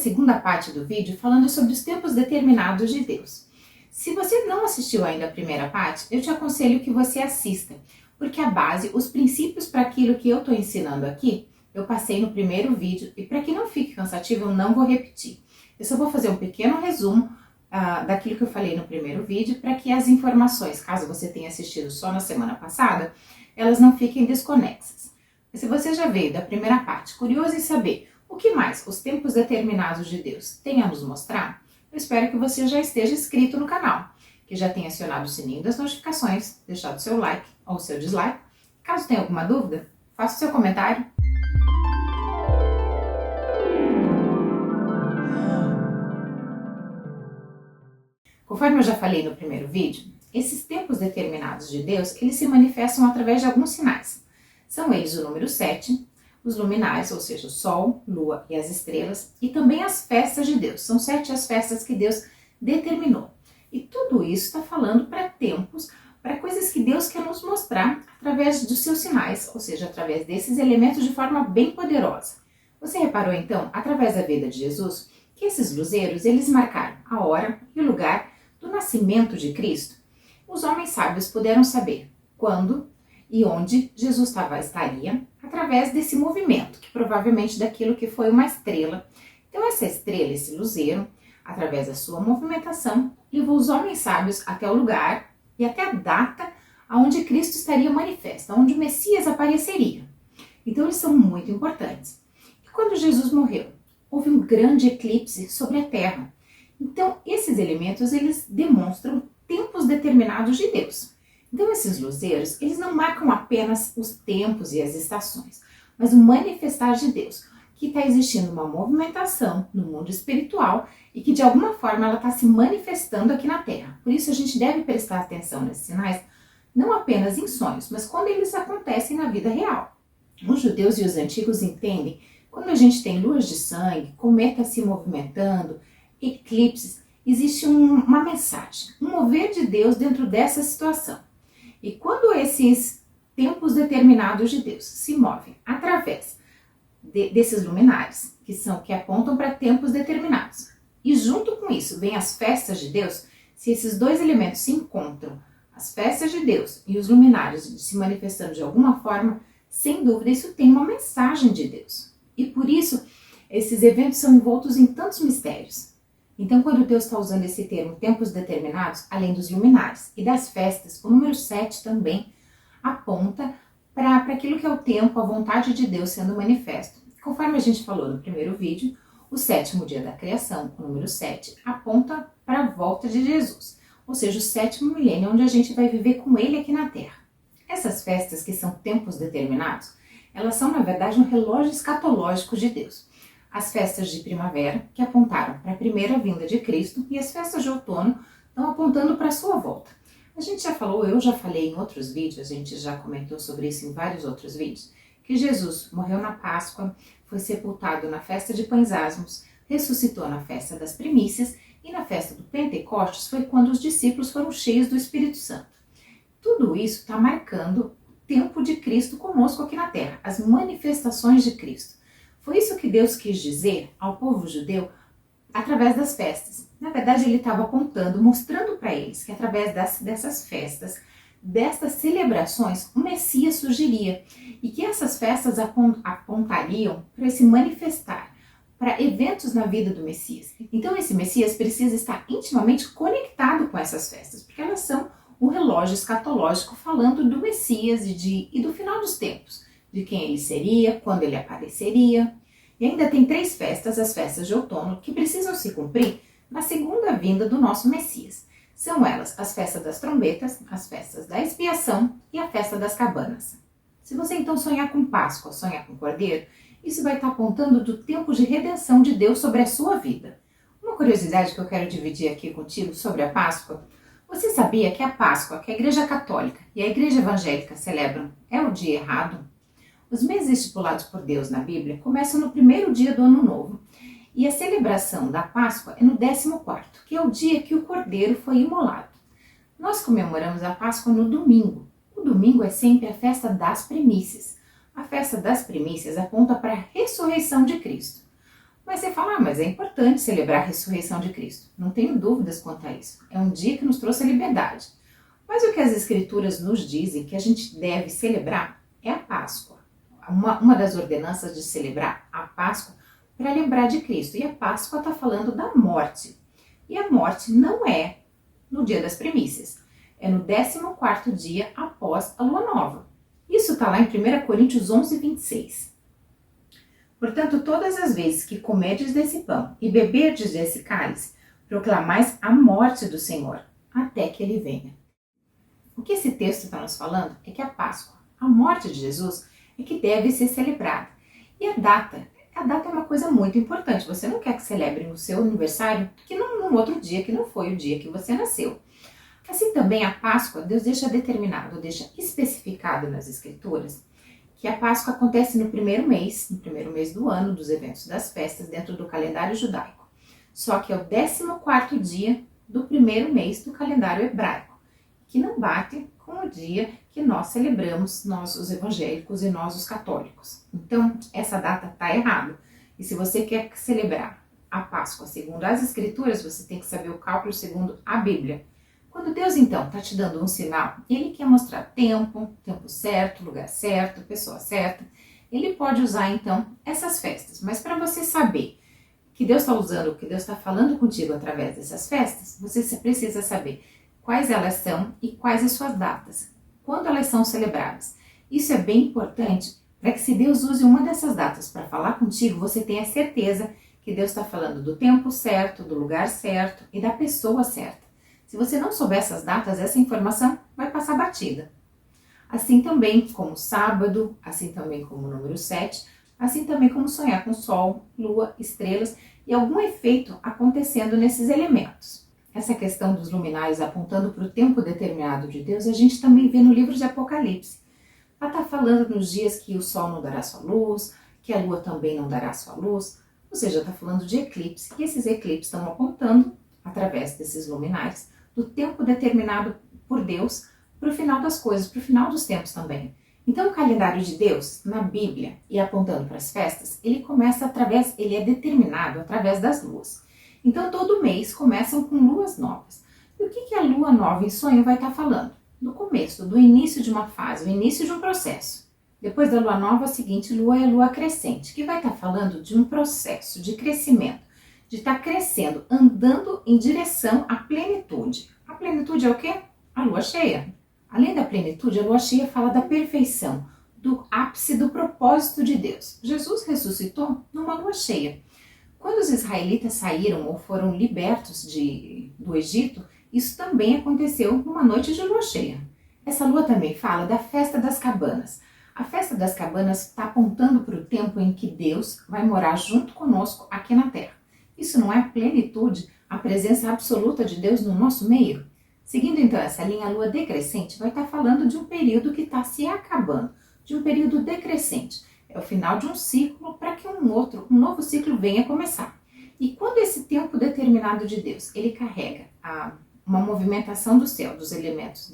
segunda parte do vídeo falando sobre os tempos determinados de Deus. Se você não assistiu ainda a primeira parte, eu te aconselho que você assista, porque a base, os princípios para aquilo que eu estou ensinando aqui, eu passei no primeiro vídeo e para que não fique cansativo eu não vou repetir. Eu só vou fazer um pequeno resumo daquilo que eu falei no primeiro vídeo para que as informações, caso você tenha assistido só na semana passada, elas não fiquem desconexas. Mas se você já veio da primeira parte, curioso em saber o que mais os tempos determinados de Deus têm a nos mostrar, eu espero que você já esteja inscrito no canal, que já tenha acionado o sininho das notificações, deixado seu like ou seu dislike. Caso tenha alguma dúvida, faça o seu comentário. Conforme eu já falei no primeiro vídeo, esses tempos determinados de Deus, eles se manifestam através de alguns sinais. São eles o número 7, os luminares, ou seja, o sol, lua e as estrelas, e também as festas de Deus. São 7 as festas que Deus determinou. E tudo isso está falando para tempos, para coisas que Deus quer nos mostrar através dos seus sinais, ou seja, através desses elementos de forma bem poderosa. Você reparou então, através da vida de Jesus, que esses luzeiros, eles marcaram a hora e o lugar do nascimento de Cristo? Os homens sábios puderam saber quando e onde Jesus estaria através desse movimento, que provavelmente daquilo que foi uma estrela. Então essa estrela, esse luzeiro, através da sua movimentação, levou os homens sábios até o lugar e até a data onde Cristo estaria manifesto, onde o Messias apareceria. Então eles são muito importantes. E quando Jesus morreu, houve um grande eclipse sobre a Terra. Então esses elementos, eles demonstram tempos determinados de Deus. Então esses luzeiros, eles não marcam apenas os tempos e as estações, mas o manifestar de Deus, que está existindo uma movimentação no mundo espiritual e que de alguma forma ela está se manifestando aqui na Terra. Por isso a gente deve prestar atenção nesses sinais, não apenas em sonhos, mas quando eles acontecem na vida real. Os judeus e os antigos entendem, quando a gente tem luas de sangue, cometas se movimentando, eclipses, existe uma mensagem, um mover de Deus dentro dessa situação. E quando esses tempos determinados de Deus se movem através desses luminares, que apontam para tempos determinados, e junto com isso vem as festas de Deus, se esses dois elementos se encontram, as festas de Deus e os luminares se manifestando de alguma forma, sem dúvida isso tem uma mensagem de Deus. E por isso esses eventos são envoltos em tantos mistérios. Então, quando Deus está usando esse termo, tempos determinados, além dos luminares e das festas, o número 7 também aponta para aquilo que é o tempo, a vontade de Deus sendo manifesto. Conforme a gente falou no primeiro vídeo, o 7º dia da criação, o número 7, aponta para a volta de Jesus, ou seja, o 7º milênio, onde a gente vai viver com ele aqui na Terra. Essas festas, que são tempos determinados, elas são, na verdade, um relógio escatológico de Deus. As festas de primavera, que apontaram para a primeira vinda de Cristo, e as festas de outono estão apontando para a sua volta. A gente já falou, eu já falei em outros vídeos, a gente já comentou sobre isso em vários outros vídeos, que Jesus morreu na Páscoa, foi sepultado na festa de Pães Asmos, ressuscitou na festa das primícias e na festa do Pentecostes foi quando os discípulos foram cheios do Espírito Santo. Tudo isso está marcando o tempo de Cristo conosco aqui na Terra, as manifestações de Cristo. Foi isso que Deus quis dizer ao povo judeu através das festas. Na verdade, ele estava apontando, mostrando para eles que através dessas festas, destas celebrações, o Messias surgiria. E que essas festas apontariam para se manifestar, para eventos na vida do Messias. Então esse Messias precisa estar intimamente conectado com essas festas, porque elas são um relógio escatológico falando do Messias e do final dos tempos. De quem ele seria, quando ele apareceria. E ainda tem 3 festas, as festas de outono, que precisam se cumprir na segunda vinda do nosso Messias. São elas as festas das trombetas, as festas da expiação e a festa das cabanas. Se você então sonhar com Páscoa, sonhar com Cordeiro, isso vai estar apontando do tempo de redenção de Deus sobre a sua vida. Uma curiosidade que eu quero dividir aqui contigo sobre a Páscoa. Você sabia que a Páscoa, que a Igreja Católica e a Igreja Evangélica celebram, é o dia errado? Os meses estipulados por Deus na Bíblia começam no primeiro dia do Ano Novo e a celebração da Páscoa é no 14º, que é o dia que o Cordeiro foi imolado. Nós comemoramos a Páscoa no domingo. O domingo é sempre a festa das primícias. A festa das primícias aponta para a ressurreição de Cristo. Mas você fala, mas é importante celebrar a ressurreição de Cristo. Não tenho dúvidas quanto a isso. É um dia que nos trouxe a liberdade. Mas o que as Escrituras nos dizem que a gente deve celebrar é a Páscoa. Uma das ordenanças de celebrar a Páscoa para lembrar de Cristo. E a Páscoa está falando da morte. E a morte não é no dia das primícias. É no 14º dia após a lua nova. Isso está lá em 1 Coríntios 11, 26. Portanto, todas as vezes que comerdes desse pão e beberdes desse cálice, proclamais a morte do Senhor, até que ele venha. O que esse texto está nos falando é que a Páscoa, a morte de Jesus, é que deve ser celebrada. E a data é uma coisa muito importante. Você não quer que celebre o seu aniversário que num outro dia que não foi o dia que você nasceu. Assim também a Páscoa, Deus deixa determinado, deixa especificado nas Escrituras, que a Páscoa acontece no primeiro mês do ano, dos eventos das festas, dentro do calendário judaico. Só que é o 14º dia do primeiro mês do calendário hebraico, que não bate com o dia que nós celebramos, nós os evangélicos e nós os católicos. Então, essa data está errada. E se você quer celebrar a Páscoa segundo as Escrituras, você tem que saber o cálculo segundo a Bíblia. Quando Deus, então, está te dando um sinal, Ele quer mostrar tempo certo, lugar certo, pessoa certa, Ele pode usar, então, essas festas. Mas para você saber que Deus está usando, que Deus está falando contigo através dessas festas, você precisa saber quais elas são e quais as suas datas, quando elas são celebradas. Isso é bem importante para que, se Deus use uma dessas datas para falar contigo, você tenha certeza que Deus está falando do tempo certo, do lugar certo e da pessoa certa. Se você não souber essas datas, essa informação vai passar batida. Assim também como sábado, assim também como o número 7, assim também como sonhar com sol, lua, estrelas e algum efeito acontecendo nesses elementos. Essa questão dos luminares apontando para o tempo determinado de Deus, a gente também vê no livro de Apocalipse. Ela está falando nos dias que o sol não dará sua luz, que a lua também não dará sua luz, ou seja, está falando de eclipse. E esses eclipses estão apontando, através desses luminares, do tempo determinado por Deus para o final das coisas, para o final dos tempos também. Então, o calendário de Deus, na Bíblia, e apontando para as festas, ele é determinado através das luas. Então, todo mês começam com luas novas. E o que a lua nova em sonho vai estar falando? Do começo, do início de uma fase, o início de um processo. Depois da lua nova, a seguinte lua é a lua crescente, que vai estar falando de um processo de crescimento, de estar crescendo, andando em direção à plenitude. A plenitude é o quê? A lua cheia. Além da plenitude, a lua cheia fala da perfeição, do ápice do propósito de Deus. Jesus ressuscitou numa lua cheia. Quando os israelitas saíram ou foram libertos do Egito, isso também aconteceu numa noite de lua cheia. Essa lua também fala da festa das cabanas. A festa das cabanas está apontando para o tempo em que Deus vai morar junto conosco aqui na terra. Isso não é a plenitude, a presença absoluta de Deus no nosso meio? Seguindo então essa linha, a lua decrescente vai estar falando de um período que está se acabando, de um período decrescente. É o final de um ciclo para que um novo ciclo venha começar. E quando esse tempo determinado de Deus, ele carrega uma movimentação do céu, dos elementos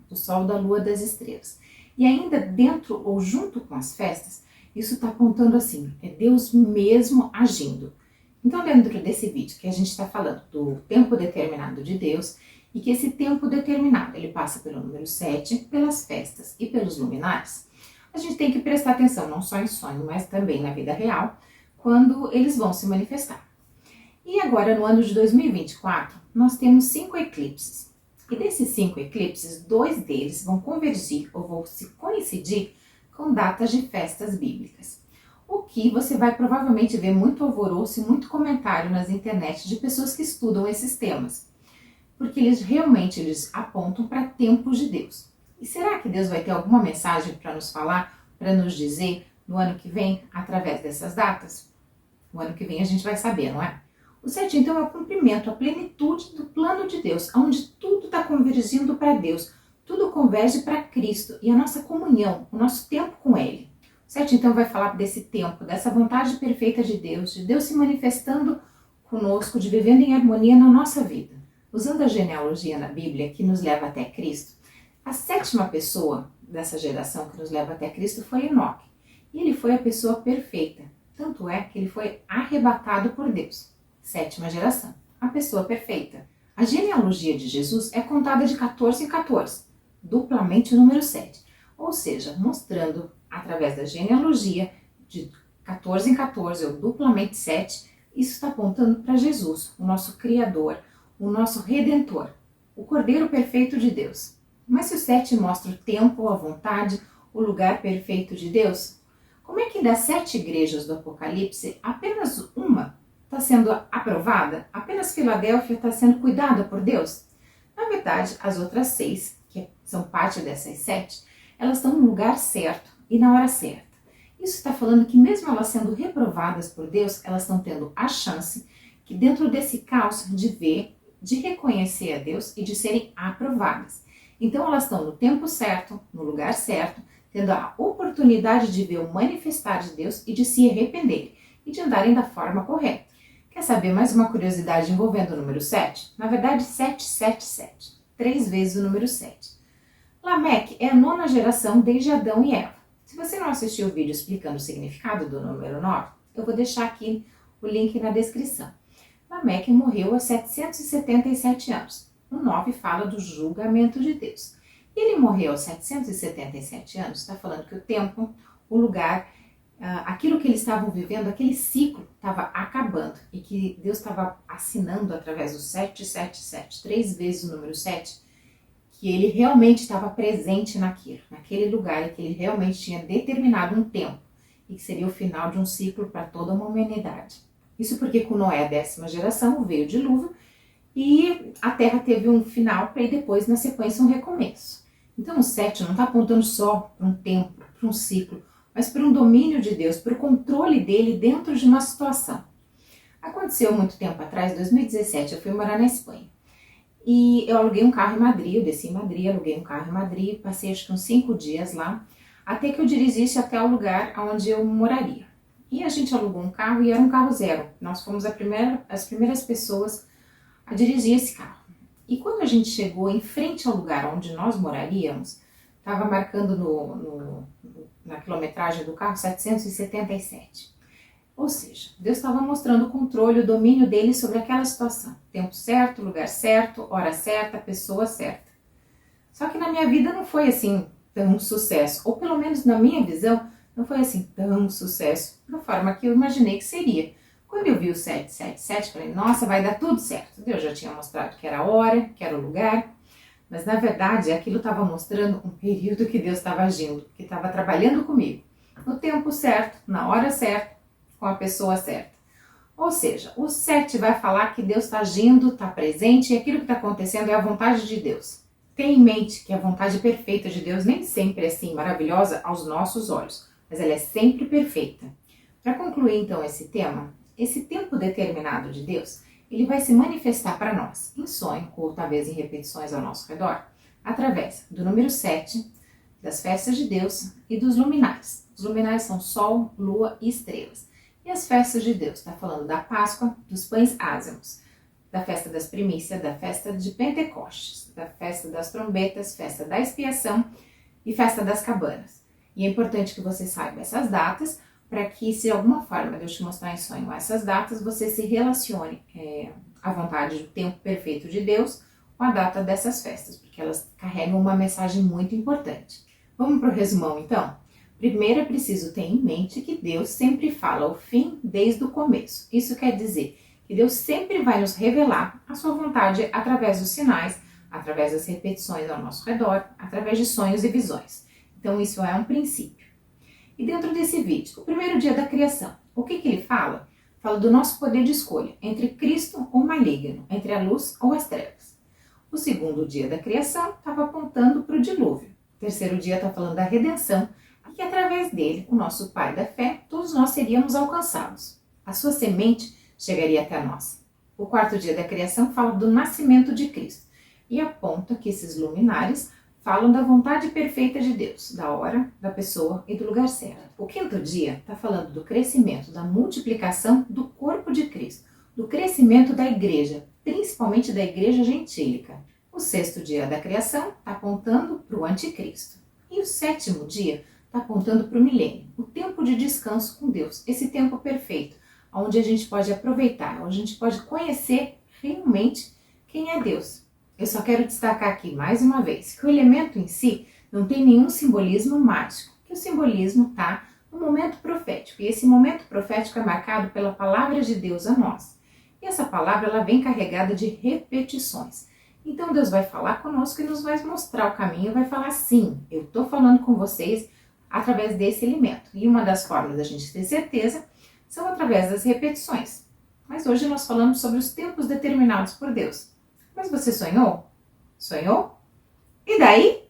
do sol, da lua, das estrelas, e ainda dentro ou junto com as festas, isso está apontando assim, é Deus mesmo agindo. Então, dentro desse vídeo que a gente está falando do tempo determinado de Deus, e que esse tempo determinado, ele passa pelo número 7, pelas festas e pelos luminares, a gente tem que prestar atenção, não só em sonho, mas também na vida real, quando eles vão se manifestar. E agora, no ano de 2024, nós temos 5 eclipses. E desses 5 eclipses, 2 deles vão convergir ou vão se coincidir com datas de festas bíblicas. O que você vai provavelmente ver muito alvoroço e muito comentário nas internet de pessoas que estudam esses temas. Porque eles apontam para tempos de Deus. E será que Deus vai ter alguma mensagem para nos falar, para nos dizer no ano que vem, através dessas datas? O ano que vem a gente vai saber, não é? O 7, então, é o cumprimento, a plenitude do plano de Deus, onde tudo está convergindo para Deus, tudo converge para Cristo e a nossa comunhão, o nosso tempo com Ele. O 7, então, vai falar desse tempo, dessa vontade perfeita de Deus se manifestando conosco, de vivendo em harmonia na nossa vida. Usando a genealogia na Bíblia, que nos leva até Cristo, a 7ª pessoa dessa geração que nos leva até Cristo foi Enoque. E ele foi a pessoa perfeita, Tanto é que ele foi arrebatado por Deus. 7ª geração, a pessoa perfeita. A genealogia de Jesus é contada de 14 em 14, duplamente o número 7. Ou seja, mostrando através da genealogia de 14 em 14 ou duplamente 7, isso está apontando para Jesus, o nosso Criador, o nosso Redentor, o Cordeiro perfeito de Deus. Mas se o 7 mostra o tempo, a vontade, o lugar perfeito de Deus, como é que das 7 igrejas do Apocalipse, apenas uma está sendo aprovada? Apenas Filadélfia está sendo cuidada por Deus? Na verdade, as outras 6, que são parte dessas 7, elas estão no lugar certo e na hora certa. Isso está falando que mesmo elas sendo reprovadas por Deus, elas estão tendo a chance que dentro desse caos de ver, de reconhecer a Deus e de serem aprovadas. Então elas estão no tempo certo, no lugar certo, tendo a oportunidade de ver o manifestar de Deus e de se arrepender e de andarem da forma correta. Quer saber mais uma curiosidade envolvendo o número 7? Na verdade, 777, 3 vezes o número 7. Lameque é a 9ª geração desde Adão e Eva. Se você não assistiu o vídeo explicando o significado do número 9, eu vou deixar aqui o link na descrição. Lameque morreu aos 777 anos. O 9 fala do julgamento de Deus. Ele morreu aos 777 anos, está falando que o tempo, o lugar, aquilo que eles estavam vivendo, aquele ciclo estava acabando e que Deus estava assinando através do 777, 3 vezes o número 7, que ele realmente estava presente naquele lugar e que ele realmente tinha determinado um tempo e que seria o final de um ciclo para toda uma humanidade. Isso porque com Noé, a 10ª geração, veio o dilúvio e a terra teve um final para depois, na sequência, um recomeço. Então o 7 não está apontando só para um tempo, para um ciclo, mas para um domínio de Deus, para o controle dele dentro de uma situação. Aconteceu muito tempo atrás, em 2017, eu fui morar na Espanha. E eu aluguei um carro em Madrid, eu desci em Madrid, aluguei um carro em Madrid, passei acho que uns 5 dias lá, até que eu dirigisse até o lugar onde eu moraria. E a gente alugou um carro e era um carro zero. Nós fomos as primeiras pessoas a dirigir esse carro. E quando a gente chegou em frente ao lugar onde nós moraríamos, estava marcando na quilometragem do carro 777. Ou seja, Deus estava mostrando o controle, o domínio dele sobre aquela situação. Tempo certo, lugar certo, hora certa, pessoa certa. Só que na minha vida não foi assim tão sucesso, ou pelo menos na minha visão, não foi assim tão sucesso, da forma que eu imaginei que seria. Quando eu vi o 777, falei, nossa, vai dar tudo certo. Deus já tinha mostrado que era a hora, que era o lugar, mas na verdade aquilo estava mostrando um período que Deus estava agindo, que estava trabalhando comigo, no tempo certo, na hora certa, com a pessoa certa. Ou seja, o 7 vai falar que Deus está agindo, está presente e aquilo que está acontecendo é a vontade de Deus. Tenha em mente que a vontade perfeita de Deus nem sempre é assim maravilhosa aos nossos olhos, mas ela é sempre perfeita. Para concluir então esse tema, esse tempo determinado de Deus, ele vai se manifestar para nós em sonho ou talvez em repetições ao nosso redor, através do número 7, das festas de Deus e dos luminares. Os luminares são Sol, Lua e estrelas. E as festas de Deus, está falando da Páscoa, dos pães ázimos, da festa das primícias, da festa de Pentecostes, da festa das trombetas, festa da expiação e festa das cabanas. E é importante que você saiba essas datas, para que, se de alguma forma Deus te mostrar em sonho essas datas, você se relacione à vontade do tempo perfeito de Deus com a data dessas festas, porque elas carregam uma mensagem muito importante. Vamos para o resumão, então? Primeiro é preciso ter em mente que Deus sempre fala o fim desde o começo. Isso quer dizer que Deus sempre vai nos revelar a sua vontade através dos sinais, através das repetições ao nosso redor, através de sonhos e visões. Então isso é um princípio. E dentro desse vídeo, o primeiro dia da criação, o que ele fala? Fala do nosso poder de escolha, entre Cristo ou maligno, entre a luz ou as trevas. O segundo dia da criação estava apontando para o dilúvio. O terceiro dia está falando da redenção, e que através dele, o nosso Pai da fé, todos nós seríamos alcançados. A sua semente chegaria até nós. O quarto dia da criação fala do nascimento de Cristo e aponta que esses luminares falam da vontade perfeita de Deus, da hora, da pessoa e do lugar certo. O quinto dia está falando do crescimento, da multiplicação do corpo de Cristo, do crescimento da igreja, principalmente da igreja gentílica. O sexto dia da criação está apontando para o anticristo. E o sétimo dia está apontando para o milênio, o tempo de descanso com Deus, esse tempo perfeito, onde a gente pode aproveitar, onde a gente pode conhecer realmente quem é Deus. Eu só quero destacar aqui mais uma vez que o elemento em si não tem nenhum simbolismo mágico, que o simbolismo está no momento profético, e esse momento profético é marcado pela palavra de Deus a nós. E essa palavra ela vem carregada de repetições. Então Deus vai falar conosco e nos vai mostrar o caminho, vai falar sim, eu estou falando com vocês através desse elemento. E uma das formas da gente ter certeza são através das repetições. Mas hoje nós falamos sobre os tempos determinados por Deus. Mas você sonhou? Sonhou? E daí?